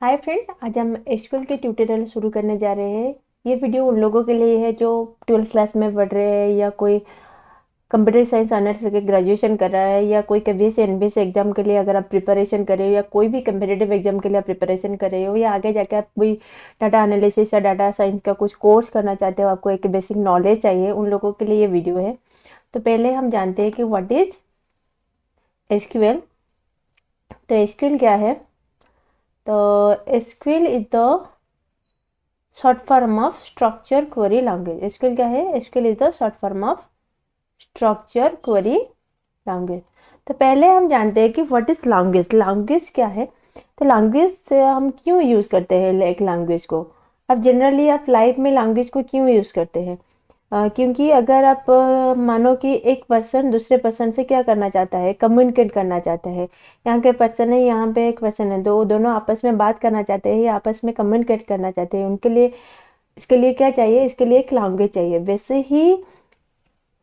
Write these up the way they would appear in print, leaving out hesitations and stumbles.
Hi friend, आज हम SQL के ट्यूटोरियल शुरू करने जा रहे हैं। ये वीडियो उन लोगों के लिए है जो 12th क्लास में पढ़ रहे हैं या कोई कंप्यूटर साइंस ऑनर्स लेके ग्रेजुएशन कर रहा है या कोई केबीएस एनबीएस एग्जाम के लिए अगर आप प्रिपरेशन कर रहे हो या कोई भी कम्पिटेटिव एग्जाम के लिए आप प्रिपरेशन कर रहे हो या आगे जाके आप कोई डाटा एनालिसिस या डाटा साइंस का कुछ कोर्स करना चाहते हो, आपको एक बेसिक नॉलेज चाहिए, उन लोगों के लिए ये वीडियो है। तो पहले हम जानते हैं कि व्हाट इज एसक्यूएल। तो एसक्यूएल क्या है? तो SQL is the short form of structure query language. SQL क्या है? SQL is the short form of structure query language. तो पहले हम जानते हैं कि व्हाट इज लैंग्वेज। लैंग्वेज क्या है? तो लैंग्वेज हम क्यों यूज़ करते हैं एक लैंग्वेज को? अब जनरली आप लाइफ में लैंग्वेज को क्यों यूज़ करते हैं? क्योंकि अगर आप मानो कि एक पर्सन दूसरे पर्सन से क्या करना चाहता है, कम्युनिकेट करना चाहता है। यहाँ के पर्सन है, यहाँ पे एक पर्सन है, दोनों आपस में बात करना चाहते हैं या आपस में कम्युनिकेट करना चाहते हैं। उनके लिए इसके लिए क्या चाहिए? इसके लिए एक लैंग्वेज चाहिए। वैसे ही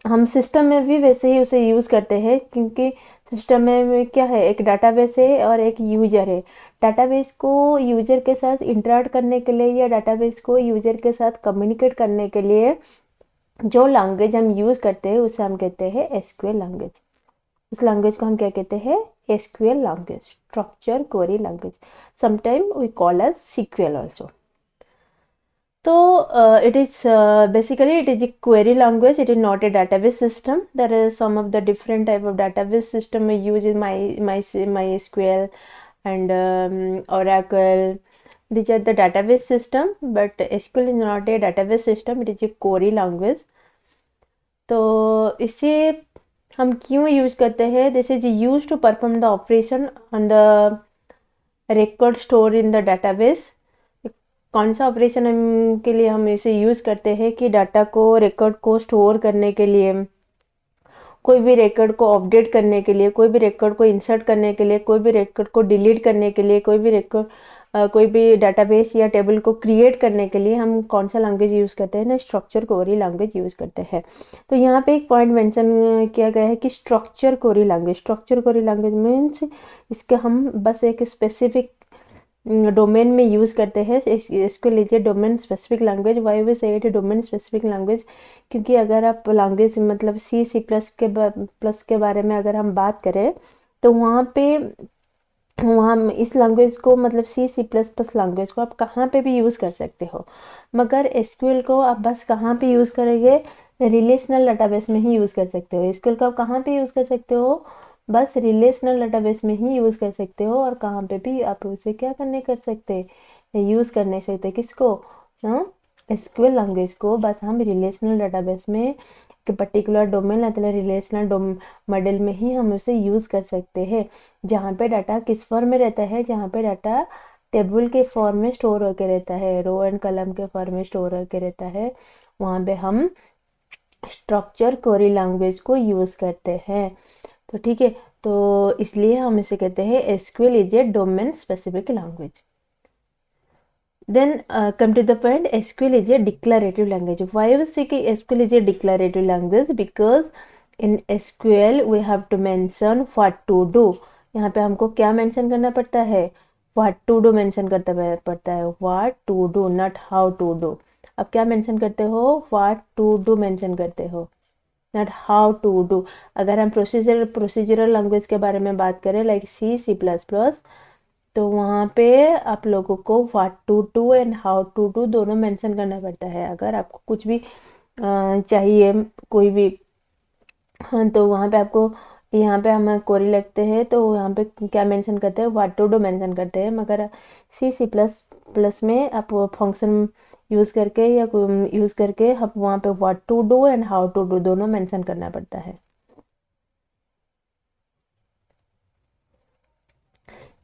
हम सिस्टम में भी वैसे ही उसे यूज़ करते हैं, क्योंकि सिस्टम में क्या है, एक डाटाबेस है और एक यूजर है। डाटाबेस को यूजर के साथ इंटरेक्ट करने के लिए या डाटाबेस को यूजर के साथ कम्युनिकेट करने के लिए जो लैंग्वेज हम यूज़ करते हैं उसे हम कहते हैं एसक्यूएल लैंग्वेज। उस लैंग्वेज को हम क्या कहते हैं? SQL language, structure query language. Sometime we call as sequel also. So basically it is a query language. It is not a database system. There is some of the different type of database system we use in MySQL and Oracle. These are the database system, but SQL is not a database system. It is a query language. तो इसे हम क्यों use करते हैं? This is use to perform the operation on the record store in the database. कौन सा operation हम के लिए हम इसे यूज़ करते हैं कि डाटा को, रिकॉर्ड को स्टोर करने के लिए, कोई भी रिकॉर्ड को अपडेट करने के लिए, कोई भी रिकॉर्ड को इंसर्ट करने के लिए, कोई भी रिकॉर्ड को डिलीट करने के लिए, कोई भी रिकॉर्ड कोई भी डाटाबेस या टेबल को क्रिएट करने के लिए हम कौन सा लैंग्वेज यूज़ करते हैं ना? स्ट्रक्चर क्वेरी लैंग्वेज यूज़ करते हैं। तो यहाँ पे एक पॉइंट मेंशन किया गया है कि structure query language. Structure query language means इसके हम बस एक स्पेसिफिक डोमेन में यूज़ करते हैं। इसको लीजिए डोमेन स्पेसिफिक लैंग्वेज। वाई वे से इट डोमेन स्पेसिफिक लैंग्वेज? क्योंकि अगर आप लैंग्वेज मतलब सी प्लस के बारे में अगर हम बात करें तो वहाँ इस लैंग्वेज को मतलब सी प्लस प्लस लैंग्वेज को आप कहाँ पे भी यूज़ कर सकते हो, मगर एसक्यूएल को आप बस कहाँ पे यूज़ करेंगे? रिलेशनल डाटाबेस में ही यूज़ कर सकते हो। एसक्यूएल को आप कहाँ पे यूज़ कर सकते हो? बस रिलेशनल डाटाबेस में ही यूज़ कर सकते हो। और कहाँ पे भी आप उसे क्या करने कर सकते, यूज़ कर नहीं सकते। किसको? हाँ, एसक्यूएल लैंग्वेज को बस हम रिलेशनल डाटाबेस में एक पर्टिकुलर डोमेन मतलब रिलेशनल मॉडल में ही हम उसे यूज़ कर सकते हैं। जहाँ पे डाटा किस फॉर्म में रहता है? जहाँ पे डाटा टेबल के फॉर्म में स्टोर होकर रहता है, रो एंड कॉलम के फॉर्म में स्टोर होकर रहता है, वहाँ पे हम स्ट्रक्चर क्वेरी लैंग्वेज को यूज़ करते हैं। तो ठीक है, तो इसलिए हम इसे कहते हैं SQL is a domain specific language. Then come to the point, SQL is a declarative language. Why we say कि SQL is a declarative language? Because in SQL we have to mention what to do. यहाँ पे हमको क्या mention करना पड़ता है? what to do mention करता पड़ता है। what to do, not how to do. अब क्या मेंशन करते हो? what to do मेंशन करते हो, नॉट हाउ टू डू। अगर हम प्रोसीजरल लैंग्वेज के बारे में बात करें लाइक सी प्लस प्लस, तो वहाँ पे आप लोगों को what to do and how to do दोनों मेंशन करना पड़ता है। अगर आपको कुछ भी चाहिए कोई भी, हाँ, तो वहाँ पे आपको, यहाँ पे हम क्वेरी लगते हैं तो यहाँ पे क्या मेंशन करते हैं? व्हाट टू डू मेंशन करते हैं। मगर सी प्लस प्लस में आप फंक्शन यूज़ करके या यूज़ करके हम वहाँ पे what to do and how to do दोनों मेंशन करना पड़ता है।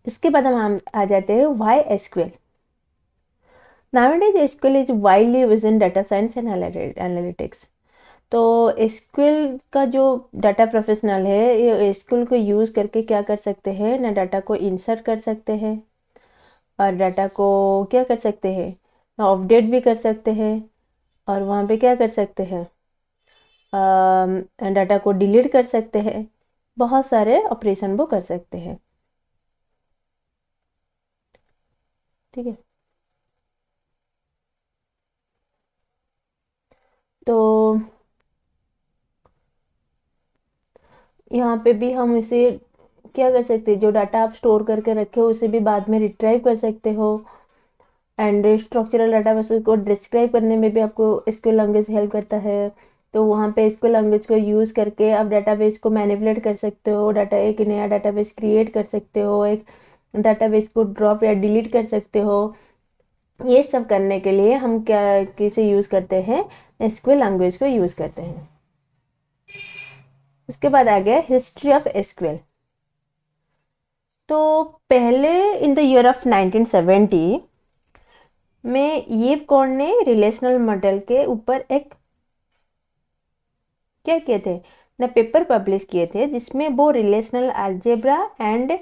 इसके बाद हम आ जाते हैं why SQL. Nowadays SQL is widely used in data science and analytics. तो एसक्यूएल का जो डाटा प्रोफेशनल है ये एसक्यूएल को यूज़ करके क्या कर सकते हैं ना? डाटा को इंसर्ट कर सकते हैं और डाटा को क्या कर सकते हैं ना? अपडेट भी कर सकते हैं। और वहाँ पे क्या कर सकते हैं? डाटा को डिलीट कर सकते हैं। बहुत सारे ऑपरेशन वो कर सकते हैं। ठीक है। तो यहाँ पे भी हम इसे क्या कर सकते हैं, जो डाटा आप स्टोर करके रखे हो उसे भी बाद में रिट्राइव कर सकते हो। एंड स्ट्रक्चरल डाटाबेस को डिस्क्राइब करने में भी आपको एसक्यूएल लैंग्वेज हेल्प करता है। तो वहाँ पे एसक्यूएल लैंग्वेज को यूज़ करके आप डाटाबेस को मैनिपुलेट कर सकते हो, एक नया डाटाबेस क्रिएट कर सकते हो, एक डाटाबेस को ड्रॉप या डिलीट कर सकते हो। ये सब करने के लिए हम क्या किसे यूज़ करते हैं, एसक्यूएल लैंग्वेज को यूज़ करते हैं। उसके बाद आ गया हिस्ट्री ऑफ एसक्यूएल। तो पहले इन द ईयर ऑफ 1970 में ये कौन ने रिलेशनल मॉडल के ऊपर एक क्या किए थे ना, पेपर पब्लिश किए थे, जिसमें वो relational algebra and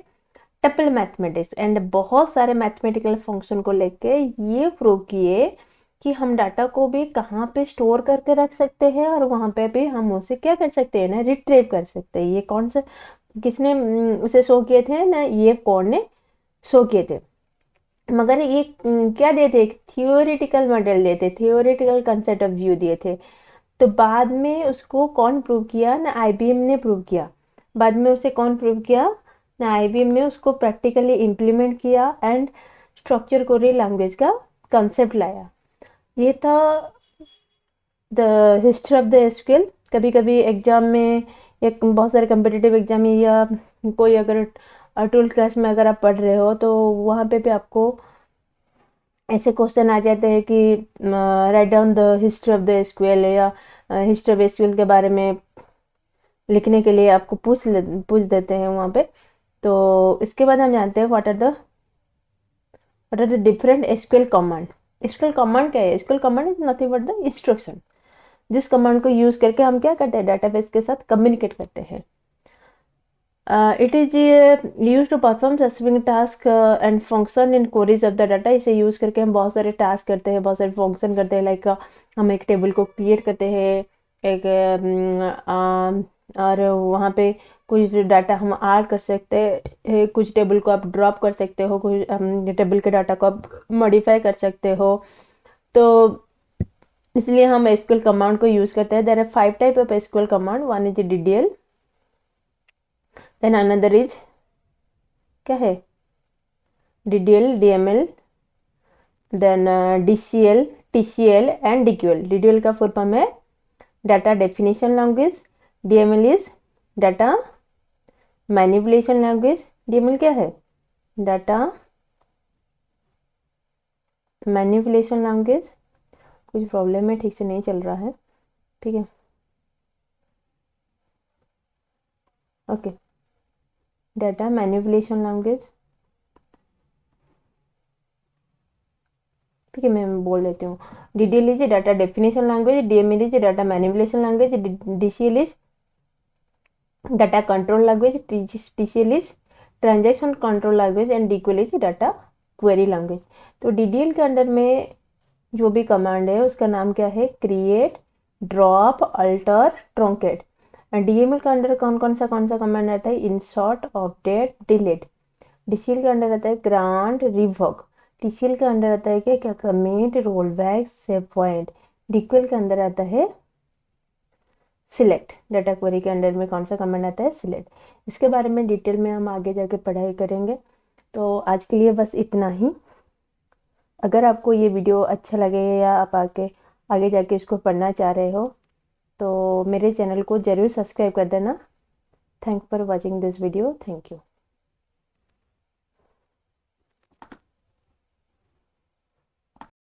tuple mathematics and बहुत सारे मैथमेटिकल फंक्शन को लेके ये प्रूव किए कि हम डाटा को भी कहाँ पे स्टोर करके रख सकते हैं और वहाँ पे भी हम उसे क्या कर सकते हैं ना, रिट्रीव कर सकते हैं। ये कौन से किसने उसे शो किए थे ना, ये कौन ने शो किए थे। मगर ये क्या देते, एक थियोरेटिकल मॉडल देते, थियोरेटिकल कंसेप्ट ऑफ व्यू दिए थे। तो बाद में उसको कौन प्रूव किया ना, आईबीएम ने प्रूव किया। बाद में उसे कौन प्रूव किया ना, आईबीएम ने उसको प्रैक्टिकली इम्प्लीमेंट किया एंड स्ट्रक्चर क्वेरी लैंग्वेज का कंसेप्ट लाया। ये था the history of the SQL. कभी कभी एग्जाम में या बहुत सारे कम्पिटिटिव एग्जाम में या कोई अगर 12th क्लास में अगर आप पढ़ रहे हो तो वहाँ पे भी आपको ऐसे क्वेश्चन आ जाते हैं कि write down the history of the SQL, या हिस्ट्री ऑफ एसक्यूएल के बारे में लिखने के लिए आपको पूछ देते हैं वहाँ पे। तो इसके बाद हम जानते हैं what are the different SQL command. SQL command क्या है, SQL command is nothing but the instruction, जिस कमांड को यूज करके हम क्या करते हैं, डाटाबेस के साथ कम्युनिकेट करते हैं। It is use to perform specific task and function in queries of the data. इसे यूज करके हम बहुत सारे टास्क करते हैं, बहुत सारे फंक्शन करते हैं। लाइक हम एक टेबल को क्रिएट करते हैं एक और वहाँ पे कुछ डाटा हम ऐड कर सकते हैं, कुछ टेबल को आप ड्रॉप कर सकते हो, कुछ टेबल के डाटा को आप मॉडिफाई कर सकते हो। तो इसलिए हम एसक्यूएल कमांड को यूज करते हैं। There are 5 type of SQL command. One is DDL, then another is क्या है, DDL, DML, then DCL, TCL and DQL. DDL का फुल फॉर्म है data definition language, DML is data manipulation language. DML क्या है, data manipulation language. कुछ problem है, ठीक से नहीं चल रहा है, ठीक है, ओके। डाटा मैनिपुलेशन लैंग्वेज, ठीक है, मैं बोल देती हूँ। DDL is data definition language, DML is data manipulation language, DCL is data control language, TCL is transaction control language and DQL is data query language. तो डीडीएल के under में जो भी कमांड है उसका नाम क्या है, create, drop, alter, truncate. DML के अंडर कौन सा कमांड आता है, इंसर्ट, अपडेट, डिलीट। डीसीएल के अंडर आता है ग्रांट, रिवोक। टीसीएल के अंदर आता है क्या क्या, commit, rollback, savepoint. DQL के अंदर आता है सिलेक्ट। डाटा क्वेरी के अंदर में कौन सा कमांड आता है, सिलेक्ट। इसके बारे में डिटेल में हम आगे जाके पढ़ाई करेंगे। तो आज के लिए बस इतना ही। अगर आपको ये वीडियो अच्छा लगे या आप आगे जाके इसको पढ़ना चाह रहे हो तो मेरे चैनल को ज़रूर सब्सक्राइब कर देना। Thank for watching this video, thank you.